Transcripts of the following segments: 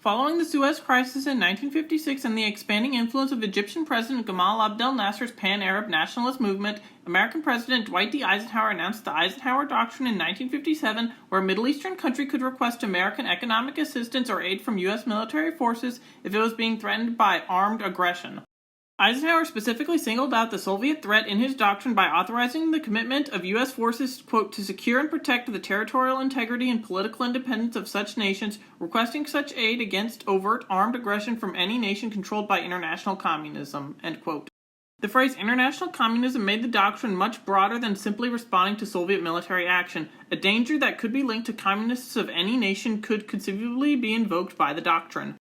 Following the Suez Crisis in 1956 and the expanding influence of Egyptian President Gamal Abdel Nasser's pan-Arab nationalist movement, American President Dwight D. Eisenhower announced the Eisenhower Doctrine in 1957, where a Middle Eastern country could request American economic assistance or aid from U.S. military forces if it was being threatened by armed aggression. Eisenhower specifically singled out the Soviet threat in his doctrine by authorizing the commitment of U.S. forces, quote, to secure and protect the territorial integrity and political independence of such nations, requesting such aid against overt armed aggression from any nation controlled by international communism, end quote. The phrase international communism made the doctrine much broader than simply responding to Soviet military action. A danger that could be linked to communists of any nation could conceivably be invoked by the doctrine.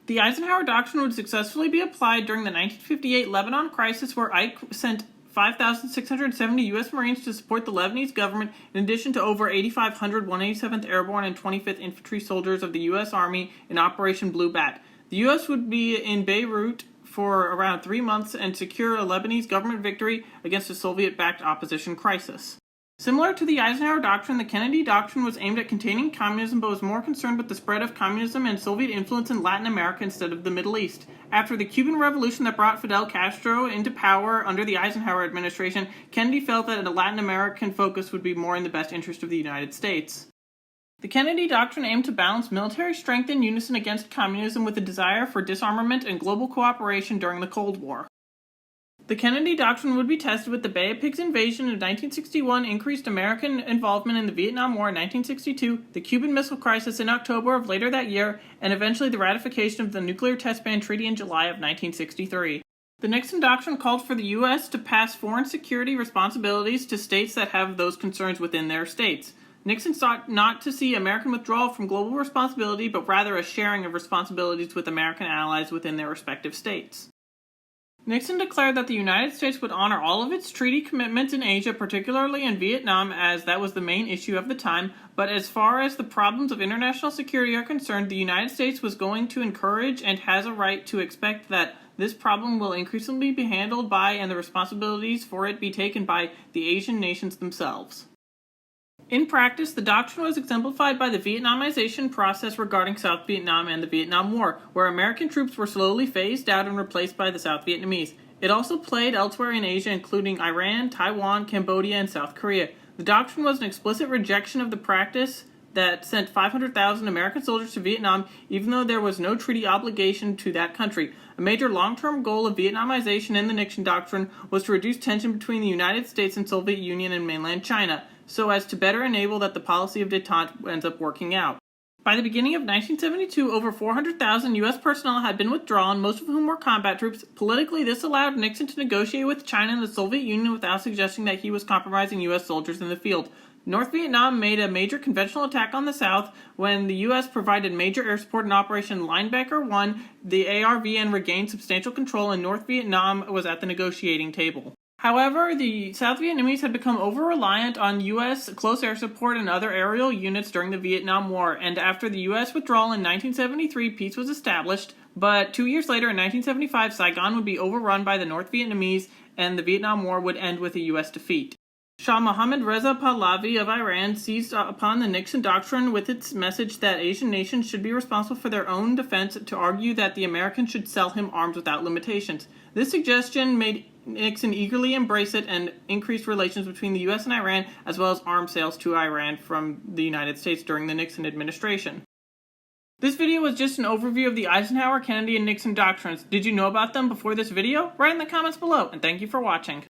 The Eisenhower Doctrine would successfully be applied during the 1958 Lebanon crisis, where Ike sent 5,670 U.S. Marines to support the Lebanese government, in addition to over 8,500 187th Airborne and 25th Infantry soldiers of the U.S. Army in Operation Blue Bat. The U.S. would be in Beirut for around 3 months and secure a Lebanese government victory against a Soviet-backed opposition crisis. Similar to the Eisenhower Doctrine, the Kennedy Doctrine was aimed at containing communism but was more concerned with the spread of communism and Soviet influence in Latin America instead of the Middle East. After the Cuban Revolution that brought Fidel Castro into power under the Eisenhower administration, Kennedy felt that a Latin American focus would be more in the best interest of the United States. The Kennedy Doctrine aimed to balance military strength in unison against communism with a desire for disarmament and global cooperation during the Cold War. The Kennedy Doctrine would be tested with the Bay of Pigs invasion in 1961, increased American involvement in the Vietnam War in 1962, the Cuban Missile Crisis in October of later that year, and eventually the ratification of the Nuclear Test Ban Treaty in July of 1963. The Nixon Doctrine called for the U.S. to pass foreign security responsibilities to states that have those concerns within their states. Nixon sought not to see American withdrawal from global responsibility, but rather a sharing of responsibilities with American allies within their respective states. Nixon declared that the United States would honor all of its treaty commitments in Asia, particularly in Vietnam, as that was the main issue of the time, but as far as the problems of international security are concerned, the United States was going to encourage and has a right to expect that this problem will increasingly be handled by and the responsibilities for it be taken by the Asian nations themselves. In practice, the doctrine was exemplified by the Vietnamization process regarding South Vietnam and the Vietnam War, where American troops were slowly phased out and replaced by the South Vietnamese. It also played elsewhere in Asia, including Iran, Taiwan, Cambodia, and South Korea. The doctrine was an explicit rejection of the practice that sent 500,000 American soldiers to Vietnam, even though there was no treaty obligation to that country. A major long-term goal of Vietnamization in the Nixon Doctrine was to reduce tension between the United States and Soviet Union and mainland China, so as to better enable that the policy of détente ends up working out. By the beginning of 1972, over 400,000 U.S. personnel had been withdrawn, most of whom were combat troops. Politically, this allowed Nixon to negotiate with China and the Soviet Union without suggesting that he was compromising U.S. soldiers in the field. North Vietnam made a major conventional attack on the South when the U.S. provided major air support in Operation Linebacker 1. The ARVN regained substantial control and North Vietnam was at the negotiating table. However, the South Vietnamese had become over-reliant on U.S. close air support and other aerial units during the Vietnam War, and after the U.S. withdrawal in 1973, peace was established, but 2 years later, in 1975, Saigon would be overrun by the North Vietnamese, and the Vietnam War would end with a U.S. defeat. Shah Mohammad Reza Pahlavi of Iran seized upon the Nixon Doctrine with its message that Asian nations should be responsible for their own defense to argue that the Americans should sell him arms without limitations. This suggestion made Nixon eagerly embrace it and increased relations between the U.S. and Iran, as well as arms sales to Iran from the United States during the Nixon administration. This video was just an overview of the Eisenhower, Kennedy, and Nixon doctrines. Did you know about them before this video? Write in the comments below, and thank you for watching.